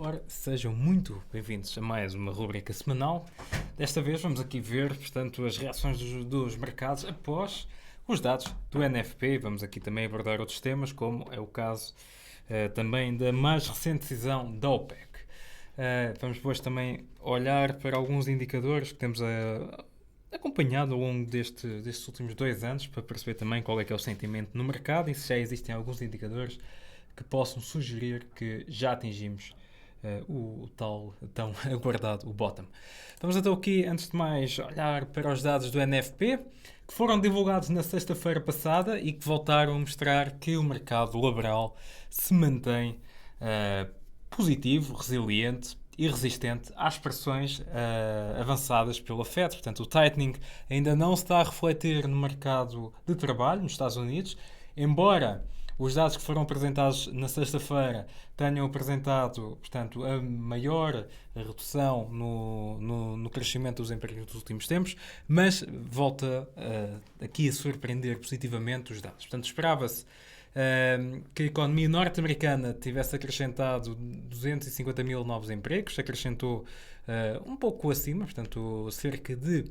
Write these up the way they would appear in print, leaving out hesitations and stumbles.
Ora, sejam muito bem-vindos a mais uma rubrica semanal. Desta vez vamos aqui ver, portanto, as reações dos mercados após os dados do NFP. Vamos aqui também abordar outros temas, como é o caso também da mais recente decisão da OPEC. Vamos depois também olhar para alguns indicadores que temos acompanhado ao longo destes últimos 2 anos para perceber também qual é que é o sentimento no mercado e se já existem alguns indicadores que possam sugerir que já atingimos o tal tão aguardado, o bottom. Vamos então aqui, antes de mais, olhar para os dados do NFP, que foram divulgados na sexta-feira passada e que voltaram a mostrar que o mercado laboral se mantém positivo, resiliente e resistente às pressões avançadas pela Fed. Portanto, o tightening ainda não se está a refletir no mercado de trabalho nos Estados Unidos, embora os dados que foram apresentados na sexta-feira tenham apresentado, portanto, a maior redução no crescimento dos empregos dos últimos tempos, mas volta aqui a surpreender positivamente os dados. Portanto, esperava-se que a economia norte-americana tivesse acrescentado 250 mil novos empregos, acrescentou um pouco acima, portanto, cerca de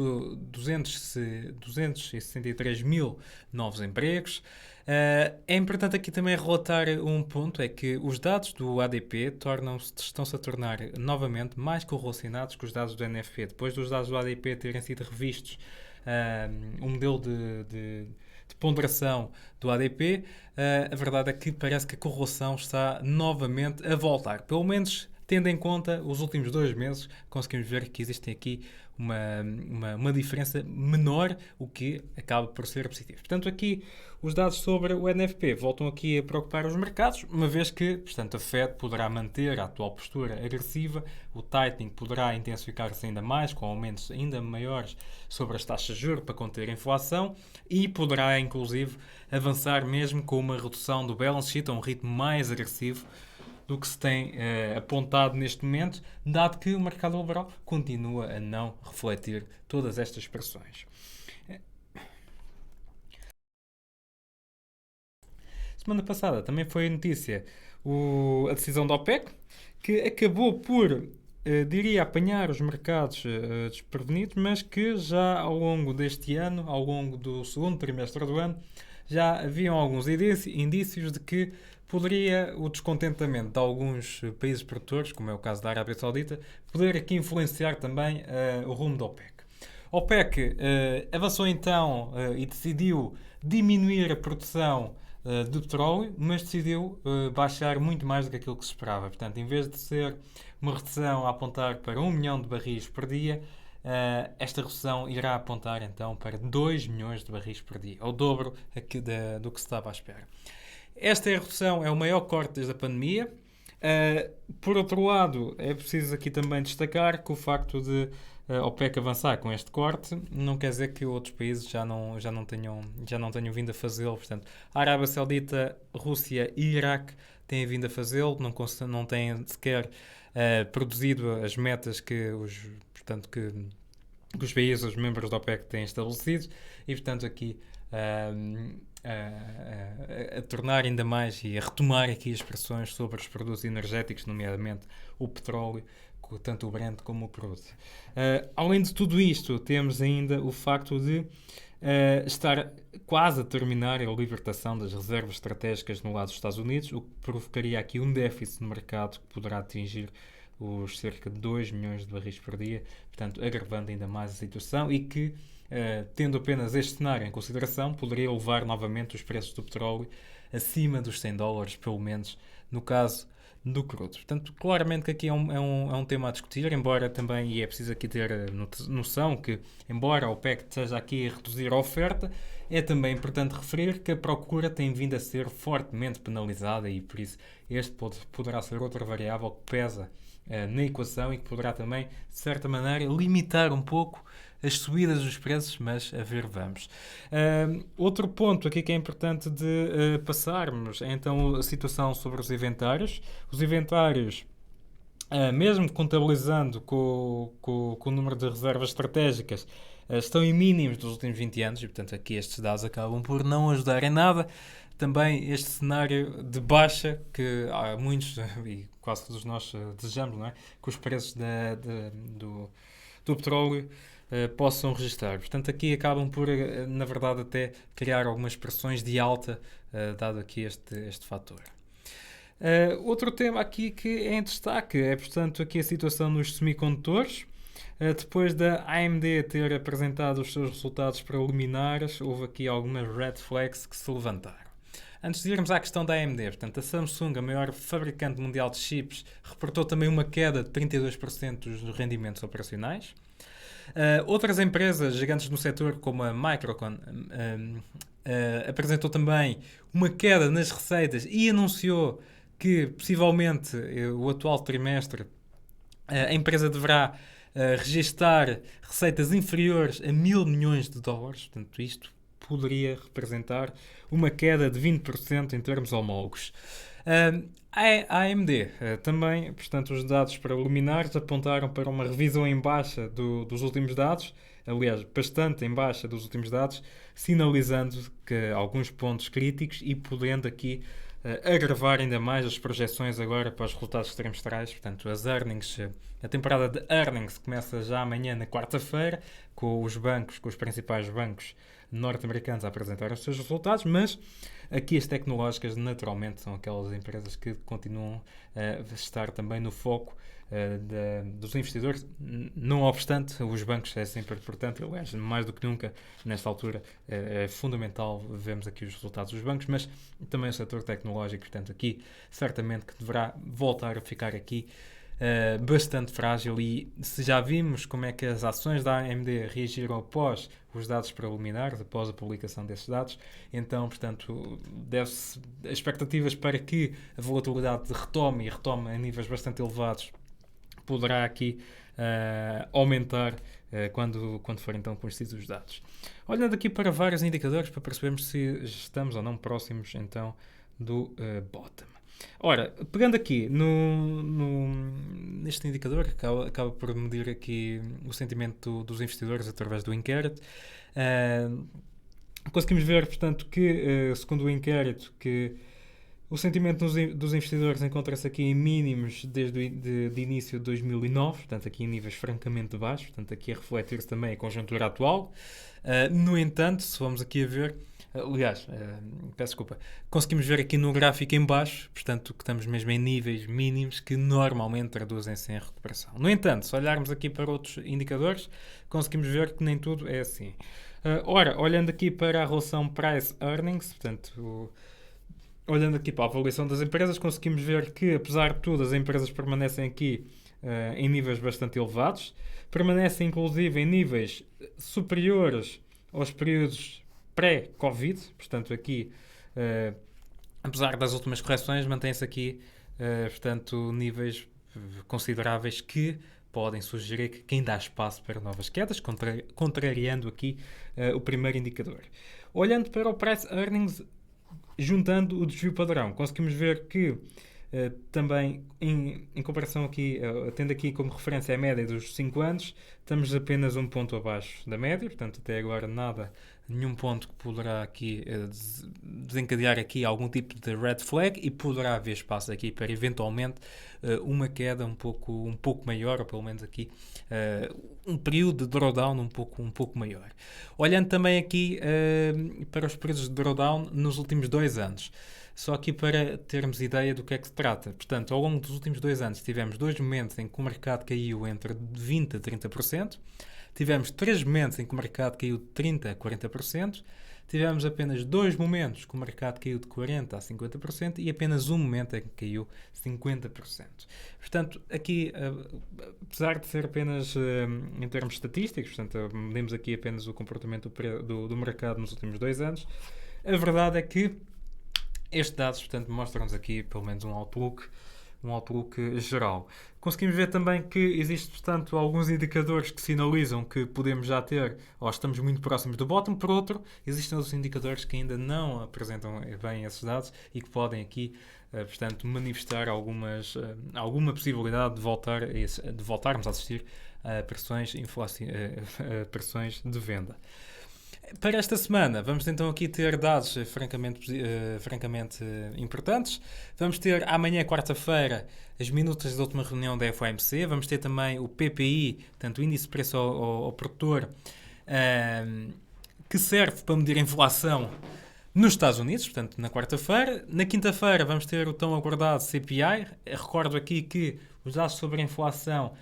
263 mil novos empregos. É importante aqui também relatar um ponto, é que os dados do ADP estão-se a tornar novamente mais correlacionados com os dados do NFP. Depois dos dados do ADP terem sido revistos, um modelo de ponderação do ADP, a verdade é que parece que a correlação está novamente a voltar. Pelo menos tendo em conta os últimos 2 meses, conseguimos ver que existe aqui uma diferença menor, o que acaba por ser positivo. Portanto, aqui os dados sobre o NFP voltam aqui a preocupar os mercados, uma vez que, portanto, a Fed poderá manter a atual postura agressiva, o tightening poderá intensificar-se ainda mais, com aumentos ainda maiores sobre as taxas de juros para conter a inflação e poderá, inclusive, avançar mesmo com uma redução do balance sheet a um ritmo mais agressivo do que se tem apontado neste momento, dado que o mercado laboral continua a não refletir todas estas pressões. Semana passada também foi notícia a decisão da OPEC, que acabou por, diria, apanhar os mercados desprevenidos, mas que já ao longo deste ano, ao longo do segundo trimestre do ano, já haviam alguns indícios de que poderia o descontentamento de alguns países produtores, como é o caso da Arábia Saudita, poder aqui influenciar também o rumo da OPEC. A OPEC avançou então e decidiu diminuir a produção de petróleo, mas decidiu baixar muito mais do que aquilo que se esperava. Portanto, em vez de ser uma redução a apontar para 1 milhão de barris por dia, esta redução irá apontar então para 2 milhões de barris por dia, ao dobro do que se estava à espera. Esta redução é o maior corte desde a pandemia. Por outro lado, é preciso aqui também destacar que o facto de a OPEC avançar com este corte não quer dizer que outros países já não tenham vindo a fazê-lo. Portanto, a Arábia Saudita, Rússia e Iraque têm vindo a fazê-lo, não têm sequer produzido as metas que os países, os membros da OPEC têm estabelecido e, portanto, aqui a tornar ainda mais e a retomar aqui as pressões sobre os produtos energéticos, nomeadamente o petróleo, tanto o Brent como o crudo. Além de tudo isto, temos ainda o facto de estar quase a terminar a libertação das reservas estratégicas no lado dos Estados Unidos, o que provocaria aqui um déficit no mercado que poderá atingir os cerca de 2 milhões de barris por dia, portanto, agravando ainda mais a situação e que, tendo apenas este cenário em consideração, poderia levar novamente os preços do petróleo acima dos $100, pelo menos no caso do crudo. Portanto, claramente que aqui é um tema a discutir, embora também, e é preciso aqui ter noção que, embora a OPEC esteja aqui a reduzir a oferta, é também importante referir que a procura tem vindo a ser fortemente penalizada e, por isso, este poderá ser outra variável que pesa na equação e que poderá também, de certa maneira, limitar um pouco as subidas dos preços, mas a ver vamos. Outro ponto aqui que é importante de passarmos é então a situação sobre os inventários. Os inventários, mesmo contabilizando com o número de reservas estratégicas, estão em mínimos dos últimos 20 anos e, portanto, aqui estes dados acabam por não ajudar em nada. também este cenário de baixa que há muitos, e quase todos nós desejamos, não é? Que os preços do petróleo possam registrar. Portanto, aqui acabam por, na verdade, até criar algumas pressões de alta, dado aqui este fator. Outro tema aqui que é em destaque é, portanto, aqui a situação nos semicondutores. Depois da AMD ter apresentado os seus resultados preliminares, houve aqui algumas red flags que se levantaram. Antes de irmos à questão da AMD, portanto, a Samsung, a maior fabricante mundial de chips, reportou também uma queda de 32% dos rendimentos operacionais. Outras empresas gigantes no setor, como a Microcon, apresentou também uma queda nas receitas e anunciou que, possivelmente, o atual trimestre, a empresa deverá registar receitas inferiores a $1.000 milhões. Portanto, isto poderia representar uma queda de 20% em termos homólogos. A AMD também, portanto, os dados preliminares apontaram para uma revisão em baixa dos últimos dados, aliás, bastante em baixa dos últimos dados, sinalizando que alguns pontos críticos e podendo aqui agravar ainda mais as projeções agora para os resultados trimestrais. Portanto, as earnings, a temporada de earnings começa já amanhã, na quarta-feira, com os principais bancos norte-americanos a apresentar os seus resultados, mas aqui as tecnológicas naturalmente são aquelas empresas que continuam a estar também no foco dos investidores. Não obstante, os bancos é sempre importante, aliás, mais do que nunca nesta altura é fundamental vermos aqui os resultados dos bancos, mas também o setor tecnológico, portanto aqui certamente que deverá voltar a ficar aqui bastante frágil. E se já vimos como é que as ações da AMD reagiram após os dados preliminares, após a publicação desses dados, então, portanto, deve-se expectativas para que a volatilidade retome a níveis bastante elevados, poderá aqui aumentar quando forem então conhecidos os dados. Olhando aqui para vários indicadores para percebermos se estamos ou não próximos então do bottom. Ora, pegando aqui neste indicador que acaba por medir aqui o sentimento dos investidores através do inquérito, conseguimos ver, portanto, que segundo o inquérito, que o sentimento dos investidores encontra-se aqui em mínimos desde de início de 2009, portanto aqui em níveis francamente baixos, portanto aqui a refletir-se também a conjuntura atual. No entanto, se vamos aqui a ver, aliás, peço desculpa, conseguimos ver aqui no gráfico em baixo, portanto que estamos mesmo em níveis mínimos que normalmente traduzem-se em recuperação. No entanto, se olharmos aqui para outros indicadores, conseguimos ver que nem tudo é assim. Ora, olhando aqui para a relação Price-Earnings, portanto, olhando aqui para a avaliação das empresas, conseguimos ver que, apesar de tudo, as empresas permanecem aqui em níveis bastante elevados, permanecem inclusive em níveis superiores aos períodos pré-Covid, portanto aqui, apesar das últimas correções, mantém-se aqui, portanto, níveis consideráveis que podem sugerir que ainda há espaço para novas quedas, contrariando aqui o primeiro indicador. Olhando para o Price Earnings, juntando o desvio padrão, conseguimos ver que também, em comparação aqui, tendo aqui como referência a média dos 5 anos, estamos apenas um ponto abaixo da média, portanto até agora nenhum ponto que poderá aqui desencadear aqui algum tipo de red flag, e poderá haver espaço aqui para eventualmente uma queda um pouco maior, ou pelo menos aqui um período de drawdown um pouco maior. Olhando também aqui para os períodos de drawdown nos últimos 2 anos, só aqui para termos ideia do que é que se trata. Portanto, ao longo dos últimos 2 anos tivemos 2 momentos em que o mercado caiu entre 20% a 30%, tivemos 3 momentos em que o mercado caiu de 30% a 40%, tivemos apenas 2 momentos que o mercado caiu de 40% a 50% e apenas um momento em que caiu 50%. Portanto, aqui, apesar de ser apenas em termos estatísticos, portanto, medimos aqui apenas o comportamento do mercado nos últimos 2 anos, a verdade é que estes dados, portanto, mostram-nos aqui pelo menos um outlook geral. Conseguimos ver também que existem, portanto, alguns indicadores que sinalizam que podemos já ter, ou estamos muito próximos do bottom. Por outro, existem outros indicadores que ainda não apresentam bem esses dados e que podem aqui, portanto, manifestar alguma possibilidade de voltarmos a assistir a pressões de venda. Para esta semana, vamos então aqui ter dados francamente importantes. Vamos ter amanhã, quarta-feira, as minutas da última reunião da FOMC. Vamos ter também o PPI, portanto, o Índice de Preço ao Produtor, que serve para medir a inflação nos Estados Unidos, portanto, na quarta-feira. Na quinta-feira, vamos ter o tão aguardado CPI. Recordo aqui que os dados sobre a inflação.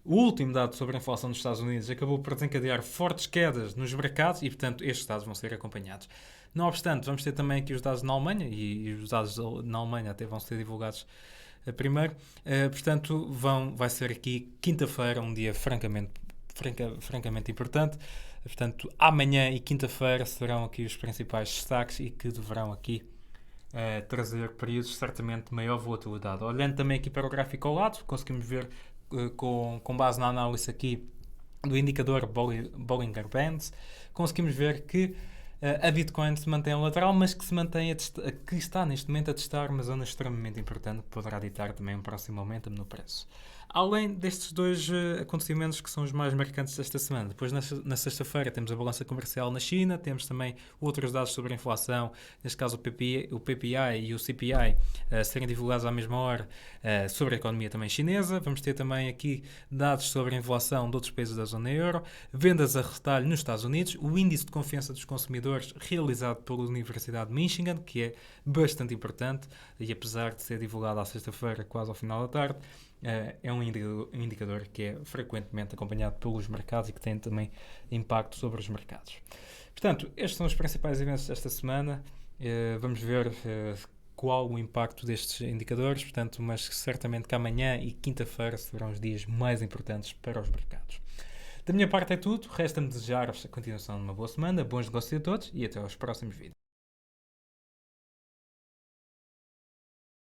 O último dado sobre a inflação dos Estados Unidos acabou por desencadear fortes quedas nos mercados e, portanto, estes dados vão ser acompanhados. Não obstante, vamos ter também aqui os dados na Alemanha e os dados na Alemanha até vão ser divulgados primeiro. Portanto, vai ser aqui quinta-feira, um dia francamente importante. Portanto, amanhã e quinta-feira serão aqui os principais destaques e que deverão aqui trazer períodos certamente de maior volatilidade. Olhando também aqui para o gráfico ao lado, conseguimos ver com base na análise aqui do indicador Bollinger Bands, conseguimos ver que a Bitcoin se mantém lateral, mas que que está neste momento a testar uma zona extremamente importante que poderá ditar também um próximo aumento no preço. Além destes dois acontecimentos que são os mais marcantes desta semana, depois na sexta-feira temos a balança comercial na China, temos também outros dados sobre a inflação, neste caso o PPI e o CPI serem divulgados à mesma hora sobre a economia também chinesa. Vamos ter também aqui dados sobre a inflação de outros países da zona euro, vendas a retalho nos Estados Unidos, o índice de confiança dos consumidores realizado pela Universidade de Michigan, que é bastante importante e apesar de ser divulgado à sexta-feira, quase ao final da tarde, é um indicador que é frequentemente acompanhado pelos mercados e que tem também impacto sobre os mercados. Portanto, estes são os principais eventos desta semana. Vamos ver qual o impacto destes indicadores, portanto, mas certamente que amanhã e quinta-feira serão os dias mais importantes para os mercados. Da minha parte é tudo. Resta-me desejar a continuação de uma boa semana, bons negócios a todos e até aos próximos vídeos.